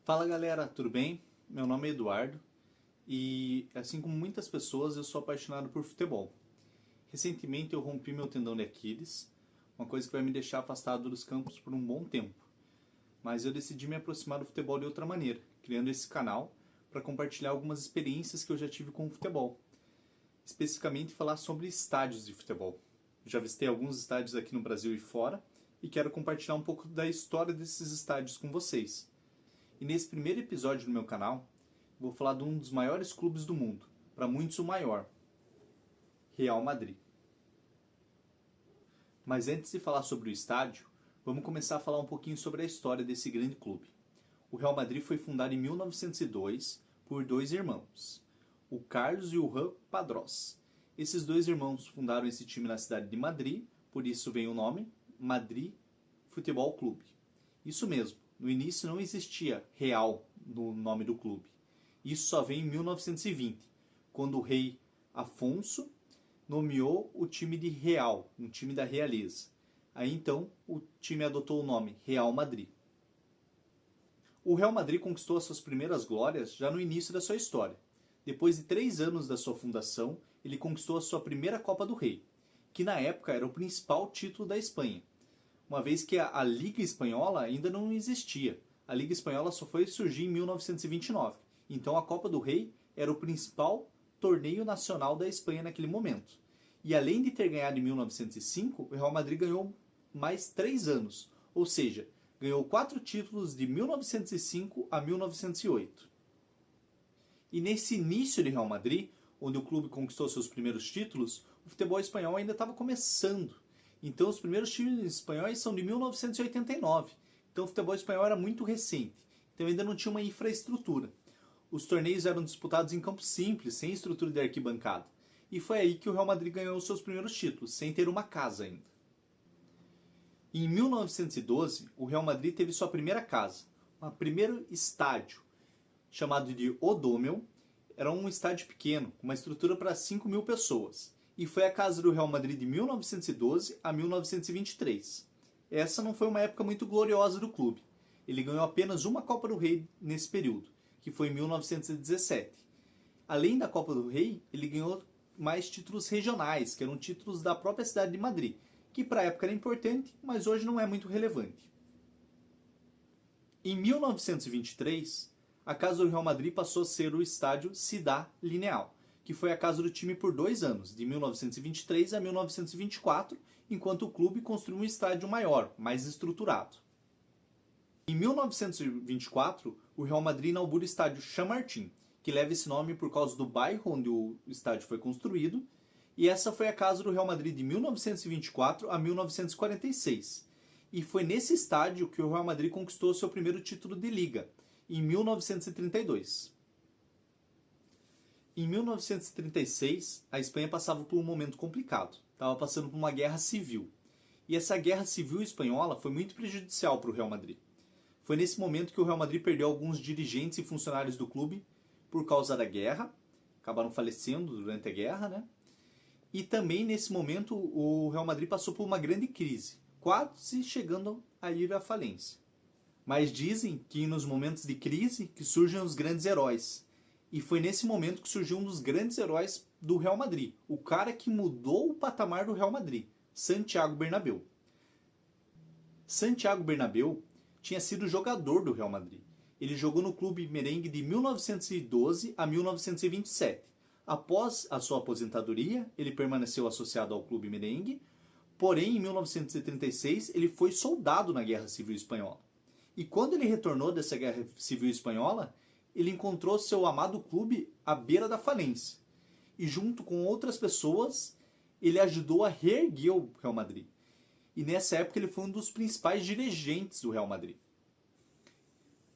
Fala galera, tudo bem? Meu nome é Eduardo e, assim como muitas pessoas, eu sou apaixonado por futebol. Recentemente eu rompi meu tendão de Aquiles, uma coisa que vai me deixar afastado dos campos por um bom tempo. Mas eu decidi me aproximar do futebol de outra maneira, criando esse canal para compartilhar algumas experiências que eu já tive com o futebol. Especificamente falar sobre estádios de futebol. Já visitei alguns estádios aqui no Brasil e fora e quero compartilhar um pouco da história desses estádios com vocês. E nesse primeiro episódio do meu canal, vou falar de um dos maiores clubes do mundo, para muitos o maior, Real Madrid. Mas antes de falar sobre o estádio, vamos começar a falar um pouquinho sobre a história desse grande clube. O Real Madrid foi fundado em 1902 por dois irmãos, o Carlos e o Juan Padrós. Esses dois irmãos fundaram esse time na cidade de Madrid, por isso vem o nome Madrid Futebol Clube. Isso mesmo. No início não existia Real no nome do clube. Isso só veio em 1920, quando o rei Afonso nomeou o time de Real, um time da realeza. Aí então o time adotou o nome Real Madrid. O Real Madrid conquistou as suas primeiras glórias já no início da sua história. Depois de 3 anos da sua fundação, ele conquistou a sua primeira Copa do Rei, que na época era o principal título da Espanha, uma vez que a Liga Espanhola ainda não existia. A Liga Espanhola só foi surgir em 1929. Então a Copa do Rei era o principal torneio nacional da Espanha naquele momento. E além de ter ganhado em 1905, o Real Madrid ganhou mais 3 anos. Ou seja, ganhou 4 títulos de 1905 a 1908. E nesse início de Real Madrid, onde o clube conquistou seus primeiros títulos, o futebol espanhol ainda estava começando. Então os primeiros times espanhóis são de 1989. Então o futebol espanhol era muito recente. Então ainda não tinha uma infraestrutura. Os torneios eram disputados em campos simples, sem estrutura de arquibancada. E foi aí que o Real Madrid ganhou os seus primeiros títulos, sem ter uma casa ainda. Em 1912, o Real Madrid teve sua primeira casa, um primeiro estádio, chamado de O Dômel. Era um estádio pequeno, com uma estrutura para 5.000 pessoas. E foi a casa do Real Madrid de 1912 a 1923. Essa não foi uma época muito gloriosa do clube. Ele ganhou apenas uma Copa do Rei nesse período, que foi em 1917. Além da Copa do Rei, ele ganhou mais títulos regionais, que eram títulos da própria cidade de Madrid, que para a época era importante, mas hoje não é muito relevante. Em 1923, a casa do Real Madrid passou a ser o estádio Ciudad Lineal, que foi a casa do time por 2 anos, de 1923 a 1924, enquanto o clube construiu um estádio maior, mais estruturado. Em 1924, o Real Madrid inaugura o estádio Chamartín, que leva esse nome por causa do bairro onde o estádio foi construído, e essa foi a casa do Real Madrid de 1924 a 1946. E foi nesse estádio que o Real Madrid conquistou seu primeiro título de Liga, em 1932. Em 1936, a Espanha passava por um momento complicado. Estava passando por uma guerra civil. E essa guerra civil espanhola foi muito prejudicial para o Real Madrid. Foi nesse momento que o Real Madrid perdeu alguns dirigentes e funcionários do clube por causa da guerra. Acabaram falecendo durante a guerra, né? E também nesse momento o Real Madrid passou por uma grande crise, quase chegando a ir à falência. Mas dizem que nos momentos de crise que surgem os grandes heróis. E foi nesse momento que surgiu um dos grandes heróis do Real Madrid, o cara que mudou o patamar do Real Madrid, Santiago Bernabéu. Santiago Bernabéu tinha sido jogador do Real Madrid. Ele jogou no clube merengue de 1912 a 1927. Após a sua aposentadoria, ele permaneceu associado ao clube merengue, porém em 1936 ele foi soldado na Guerra Civil Espanhola. E quando ele retornou dessa Guerra Civil Espanhola, ele encontrou seu amado clube à beira da falência. E junto com outras pessoas, ele ajudou a reerguer o Real Madrid. E nessa época ele foi um dos principais dirigentes do Real Madrid.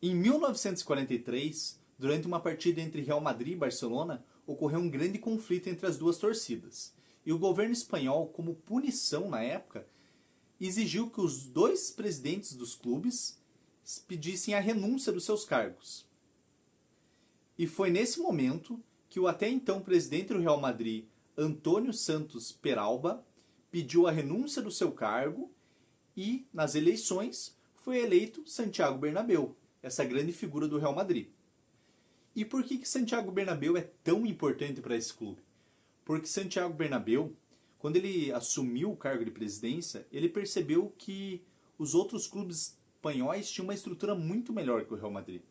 Em 1943, durante uma partida entre Real Madrid e Barcelona, ocorreu um grande conflito entre as duas torcidas. E o governo espanhol, como punição na época, exigiu que os dois presidentes dos clubes pedissem a renúncia dos seus cargos. E foi nesse momento que o até então presidente do Real Madrid, Antônio Santos Peralba, pediu a renúncia do seu cargo e, nas eleições, foi eleito Santiago Bernabéu, essa grande figura do Real Madrid. E por que Santiago Bernabéu é tão importante para esse clube? Porque Santiago Bernabéu, quando ele assumiu o cargo de presidência, ele percebeu que os outros clubes espanhóis tinham uma estrutura muito melhor que o Real Madrid.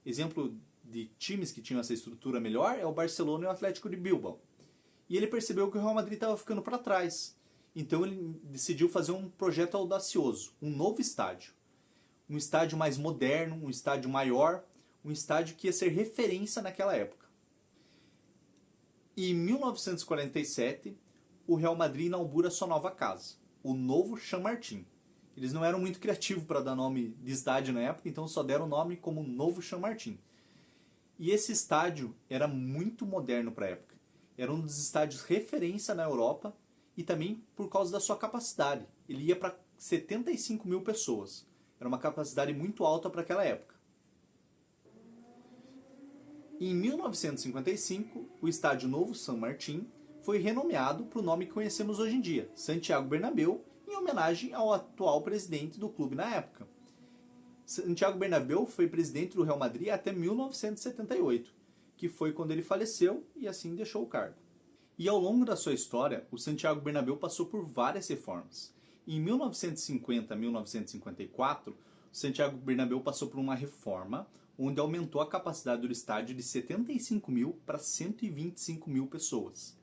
Exemplo de times que tinham essa estrutura melhor é o Barcelona e o Atlético de Bilbao. E ele percebeu que o Real Madrid estava ficando para trás. Então ele decidiu fazer um projeto audacioso, um novo estádio. Um estádio mais moderno, um estádio maior, um estádio que ia ser referência naquela época. E em 1947, o Real Madrid inaugura sua nova casa, o novo Chamartín. Eles não eram muito criativos para dar nome de estádio na época, então só deram o nome como Novo Chamartín. E esse estádio era muito moderno para a época. Era um dos estádios referência na Europa e também por causa da sua capacidade. Ele ia para 75 mil pessoas. Era uma capacidade muito alta para aquela época. Em 1955, o estádio Novo San Martín foi renomeado para o nome que conhecemos hoje em dia, Santiago Bernabéu, em homenagem ao atual presidente do clube na época. Santiago Bernabéu foi presidente do Real Madrid até 1978, que foi quando ele faleceu e assim deixou o cargo. E ao longo da sua história, o Santiago Bernabéu passou por várias reformas. Em 1950 a 1954, o Santiago Bernabéu passou por uma reforma onde aumentou a capacidade do estádio de 75 mil para 125 mil pessoas.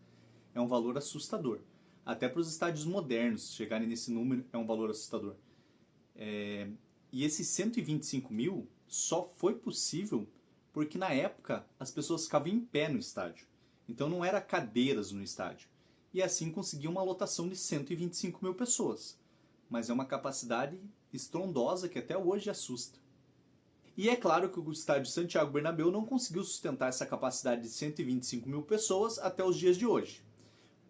É um valor assustador. Até para os estádios modernos chegarem nesse número é um valor assustador. E esses 125 mil só foi possível porque na época as pessoas ficavam em pé no estádio. Então não era cadeiras no estádio. E assim conseguiu uma lotação de 125 mil pessoas. Mas é uma capacidade estrondosa que até hoje assusta. E é claro que o estádio Santiago Bernabéu não conseguiu sustentar essa capacidade de 125 mil pessoas até os dias de hoje.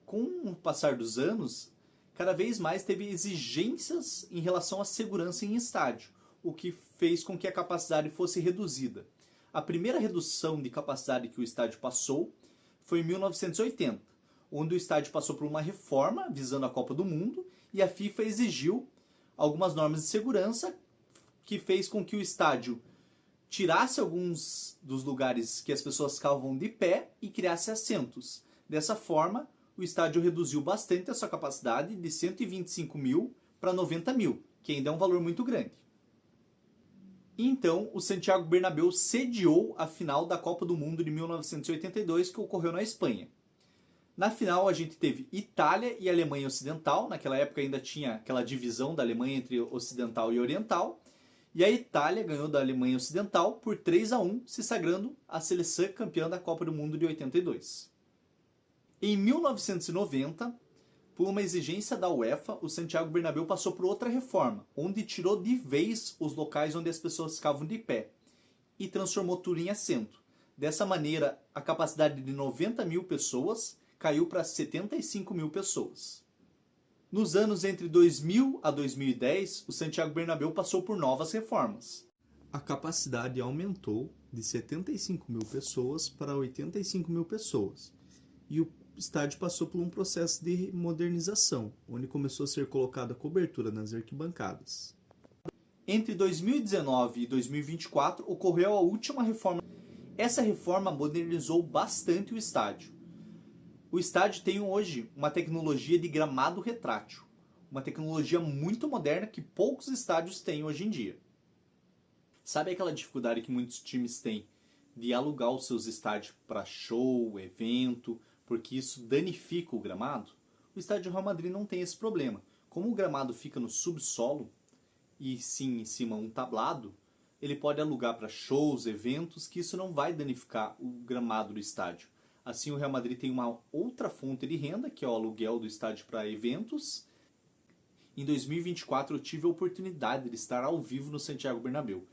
Com o passar dos anos, cada vez mais teve exigências em relação à segurança em estádio, o que fez com que a capacidade fosse reduzida. A primeira redução de capacidade que o estádio passou foi em 1980, onde o estádio passou por uma reforma visando a Copa do Mundo e a FIFA exigiu algumas normas de segurança que fez com que o estádio tirasse alguns dos lugares que as pessoas ficavam de pé e criasse assentos. Dessa forma, o estádio reduziu bastante a sua capacidade de 125 mil para 90 mil, que ainda é um valor muito grande. Então, o Santiago Bernabéu sediou a final da Copa do Mundo de 1982, que ocorreu na Espanha. Na final, a gente teve Itália e Alemanha Ocidental. Naquela época ainda tinha aquela divisão da Alemanha entre Ocidental e Oriental. E a Itália ganhou da Alemanha Ocidental por 3-1, se sagrando a seleção campeã da Copa do Mundo de 82. Em 1990, por uma exigência da UEFA, o Santiago Bernabéu passou por outra reforma, onde tirou de vez os locais onde as pessoas ficavam de pé e transformou tudo em assento. Dessa maneira, a capacidade de 90 mil pessoas caiu para 75 mil pessoas. Nos anos entre 2000 a 2010, o Santiago Bernabéu passou por novas reformas. A capacidade aumentou de 75 mil pessoas para 85 mil pessoas. E o estádio passou por um processo de modernização, onde começou a ser colocada cobertura nas arquibancadas. Entre 2019 e 2024 ocorreu a última reforma. Essa reforma modernizou bastante o estádio. O estádio tem hoje uma tecnologia de gramado retrátil, uma tecnologia muito moderna que poucos estádios têm hoje em dia. Sabe aquela dificuldade que muitos times têm de alugar os seus estádios para show, evento, porque isso danifica o gramado? O estádio Real Madrid não tem esse problema. Como o gramado fica no subsolo e sim em cima um tablado, ele pode alugar para shows, eventos, que isso não vai danificar o gramado do estádio. Assim, o Real Madrid tem uma outra fonte de renda, que é o aluguel do estádio para eventos. Em 2024, eu tive a oportunidade de estar ao vivo no Santiago Bernabéu.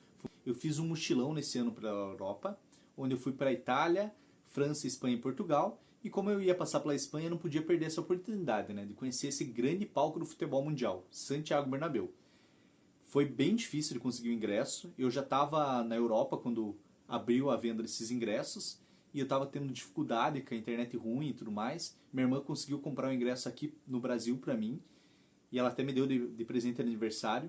Eu fiz um mochilão nesse ano para a Europa, onde eu fui para a Itália, França, Espanha e Portugal. E como eu ia passar pela Espanha, eu não podia perder essa oportunidade, de conhecer esse grande palco do futebol mundial, Santiago Bernabéu. Foi bem difícil de conseguir o ingresso. Eu já estava na Europa quando abriu a venda desses ingressos. E eu estava tendo dificuldade com a internet ruim e tudo mais. Minha irmã conseguiu comprar o ingresso aqui no Brasil para mim. E ela até me deu de presente de aniversário.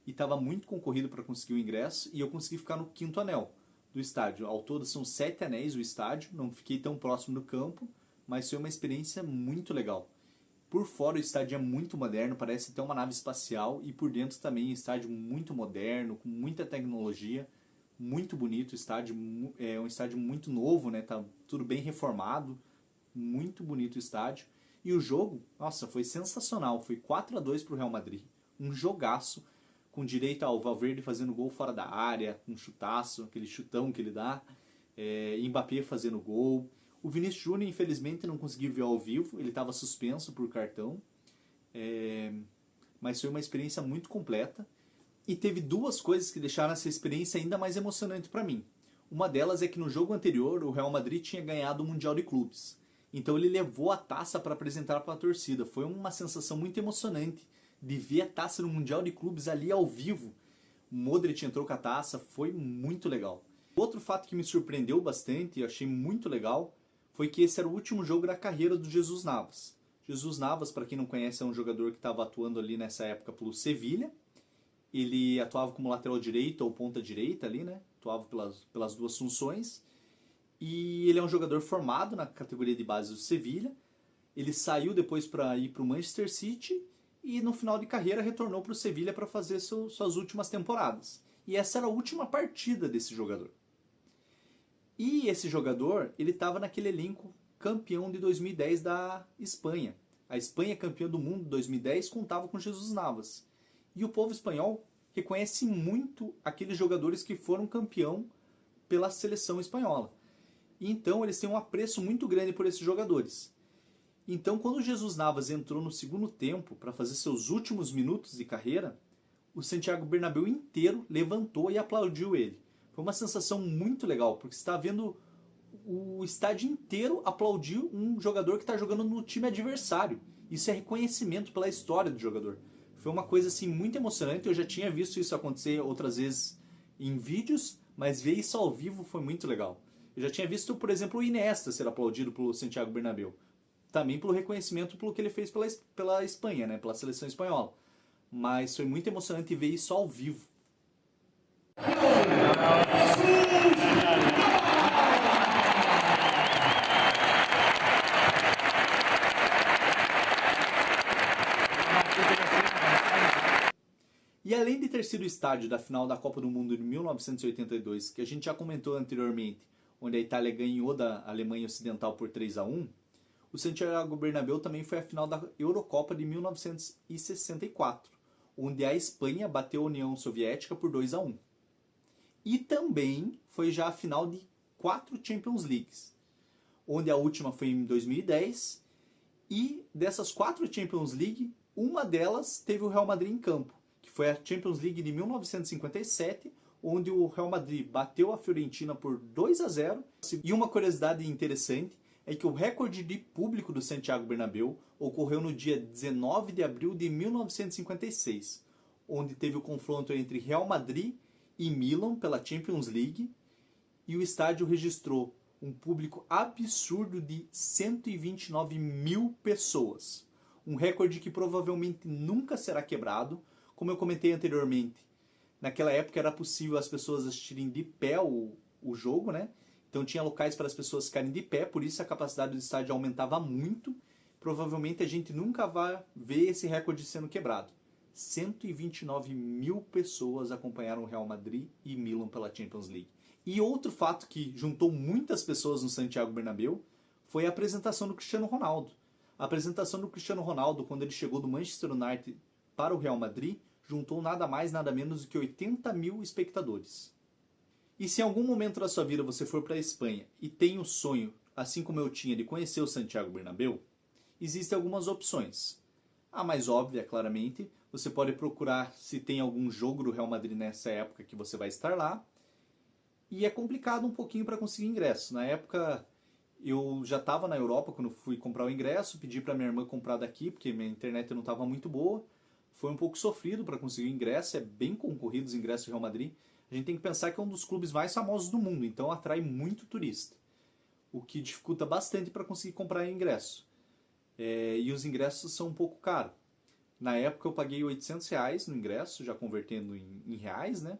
e estava muito concorrido para conseguir o ingresso e eu consegui ficar no quinto anel do estádio. Ao todo são 7 anéis o estádio, não fiquei tão próximo do campo, mas foi uma experiência muito legal. Por fora o estádio é muito moderno, parece ter uma nave espacial, e por dentro também estádio muito moderno, com muita tecnologia, muito bonito o estádio, é um estádio muito novo, né? Tá tudo bem reformado, muito bonito o estádio. E o jogo, nossa, foi sensacional, foi 4-2 para o Real Madrid, um jogaço, com direito ao Valverde fazendo gol fora da área, um chutaço, aquele chutão que ele dá, Mbappé fazendo gol. O Vinícius Júnior, infelizmente, não conseguiu ver ao vivo, ele estava suspenso por cartão, mas foi uma experiência muito completa. E teve duas coisas que deixaram essa experiência ainda mais emocionante para mim. Uma delas é que no jogo anterior, o Real Madrid tinha ganhado o Mundial de Clubes. Então ele levou a taça para apresentar para a torcida. Foi uma sensação muito emocionante de ver a taça no Mundial de Clubes ali ao vivo. O Modric entrou com a taça, foi muito legal. Outro fato que me surpreendeu bastante e achei muito legal foi que esse era o último jogo da carreira do Jesus Navas. Jesus Navas, para quem não conhece, é um jogador que estava atuando ali nessa época pelo Sevilha. Ele atuava como lateral direito ou ponta direita ali, né? Atuava pelas duas funções. E ele é um jogador formado na categoria de base do Sevilha. Ele saiu depois para ir para o Manchester City e no final de carreira retornou para o Sevilha para fazer suas últimas temporadas. E essa era a última partida desse jogador. E esse jogador, ele estava naquele elenco campeão de 2010 da Espanha. A Espanha, campeã do mundo de 2010, contava com Jesus Navas. E o povo espanhol reconhece muito aqueles jogadores que foram campeão pela seleção espanhola. E então eles têm um apreço muito grande por esses jogadores. Então quando o Jesus Navas entrou no segundo tempo para fazer seus últimos minutos de carreira, o Santiago Bernabéu inteiro levantou e aplaudiu ele. Foi uma sensação muito legal, porque você está vendo o estádio inteiro aplaudir um jogador que está jogando no time adversário. Isso é reconhecimento pela história do jogador. Foi uma coisa assim muito emocionante. Eu já tinha visto isso acontecer outras vezes em vídeos, mas ver isso ao vivo foi muito legal. Eu já tinha visto, por exemplo, o Iniesta ser aplaudido pelo Santiago Bernabéu. Também pelo reconhecimento pelo que ele fez pela Espanha, né? Pela seleção espanhola. Mas foi muito emocionante ver isso ao vivo. E além de ter sido o estádio da final da Copa do Mundo de 1982, que a gente já comentou anteriormente, onde a Itália ganhou da Alemanha Ocidental por 3-1, o Santiago Bernabéu também foi a final da Eurocopa de 1964, onde a Espanha bateu a União Soviética por 2-1. E também foi já a final de 4 Champions Leagues, onde a última foi em 2010, e dessas 4 Champions League, uma delas teve o Real Madrid em campo, que foi a Champions League de 1957, onde o Real Madrid bateu a Fiorentina por 2-0. E uma curiosidade interessante é que o recorde de público do Santiago Bernabéu ocorreu no dia 19 de abril de 1956, onde teve o confronto entre Real Madrid e Milan pela Champions League, e o estádio registrou um público absurdo de 129 mil pessoas. Um recorde que provavelmente nunca será quebrado. Como eu comentei anteriormente, naquela época era possível as pessoas assistirem de pé o jogo, né? Então tinha locais para as pessoas ficarem de pé, por isso a capacidade do estádio aumentava muito. Provavelmente a gente nunca vai ver esse recorde sendo quebrado. 129 mil pessoas acompanharam o Real Madrid e Milan pela Champions League. E outro fato que juntou muitas pessoas no Santiago Bernabéu foi a apresentação do Cristiano Ronaldo. A apresentação do Cristiano Ronaldo, quando ele chegou do Manchester United para o Real Madrid, juntou nada mais, nada menos do que 80 mil espectadores. E se em algum momento da sua vida você for para a Espanha e tem o sonho, assim como eu tinha, de conhecer o Santiago Bernabéu, existem algumas opções. A mais óbvia, claramente, você pode procurar se tem algum jogo do Real Madrid nessa época que você vai estar lá. E é complicado um pouquinho para conseguir ingresso. Na época, eu já estava na Europa quando fui comprar o ingresso, pedi para minha irmã comprar daqui, porque minha internet não estava muito boa. Foi um pouco sofrido para conseguir o ingresso, é bem concorrido os ingressos do Real Madrid. A gente tem que pensar que é um dos clubes mais famosos do mundo, então atrai muito turista, o que dificulta bastante para conseguir comprar ingresso. E os ingressos são um pouco caros. Na época eu paguei R$ 800 no ingresso, já convertendo em reais, né?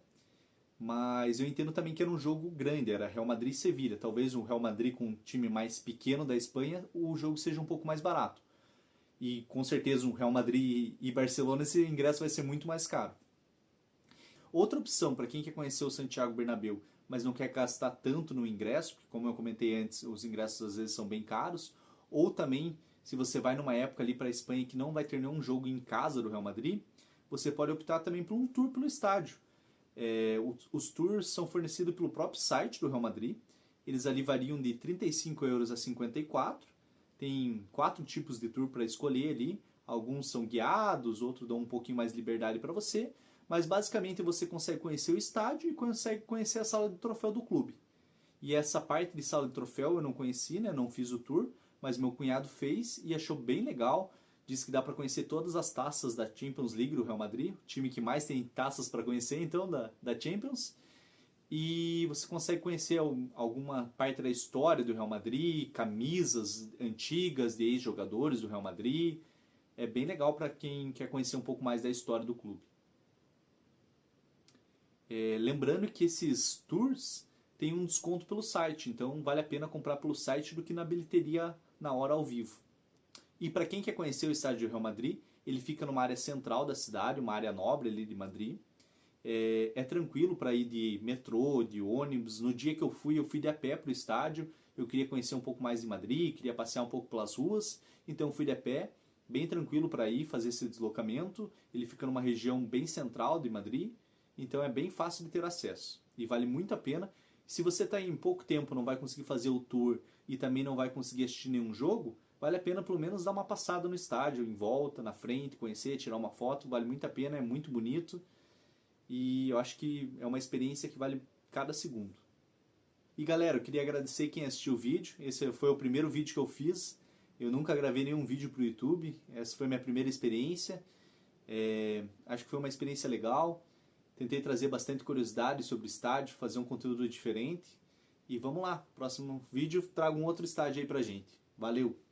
Mas eu entendo também que era um jogo grande, era Real Madrid e Sevilha. Talvez o Real Madrid com um time mais pequeno da Espanha, o jogo seja um pouco mais barato. E com certeza o Real Madrid e Barcelona, esse ingresso vai ser muito mais caro. Outra opção para quem quer conhecer o Santiago Bernabéu, mas não quer gastar tanto no ingresso, porque como eu comentei antes, os ingressos às vezes são bem caros, ou também se você vai numa época ali para a Espanha que não vai ter nenhum jogo em casa do Real Madrid, você pode optar também por um tour pelo estádio. Os tours são fornecidos pelo próprio site do Real Madrid, eles ali variam de 35 euros a 54, tem 4 tipos de tour para escolher ali, alguns são guiados, outros dão um pouquinho mais de liberdade para você, mas basicamente você consegue conhecer o estádio e consegue conhecer a sala de troféu do clube. E essa parte de sala de troféu eu não conheci, né? Não fiz o tour, mas meu cunhado fez e achou bem legal. Diz que dá para conhecer todas as taças da Champions League do Real Madrid, o time que mais tem taças para conhecer então da Champions. E você consegue conhecer alguma parte da história do Real Madrid, camisas antigas de ex-jogadores do Real Madrid. É bem legal para quem quer conhecer um pouco mais da história do clube. Lembrando que esses tours têm um desconto pelo site, então vale a pena comprar pelo site do que na bilheteria na hora ao vivo. E para quem quer conhecer o estádio do Real Madrid, ele fica numa área central da cidade, uma área nobre ali de Madrid. É tranquilo para ir de metrô, de ônibus. No dia que eu fui de a pé para o estádio. Eu queria conhecer um pouco mais de Madrid, queria passear um pouco pelas ruas, então fui de a pé, bem tranquilo para ir fazer esse deslocamento. Ele fica numa região bem central de Madrid, então é bem fácil de ter acesso e vale muito a pena. Se você está em pouco tempo, não vai conseguir fazer o tour e também não vai conseguir assistir nenhum jogo, vale a pena pelo menos dar uma passada no estádio, em volta, na frente, conhecer, tirar uma foto, vale muito a pena, é muito bonito e eu acho que é uma experiência que vale cada segundo. E galera, eu queria agradecer quem assistiu o vídeo, esse foi o primeiro vídeo que eu fiz, eu nunca gravei nenhum vídeo para o YouTube, essa foi a minha primeira experiência, acho que foi uma experiência legal. Tentei trazer bastante curiosidade sobre o estádio, fazer um conteúdo diferente. E vamos lá, próximo vídeo trago um outro estádio aí pra gente. Valeu!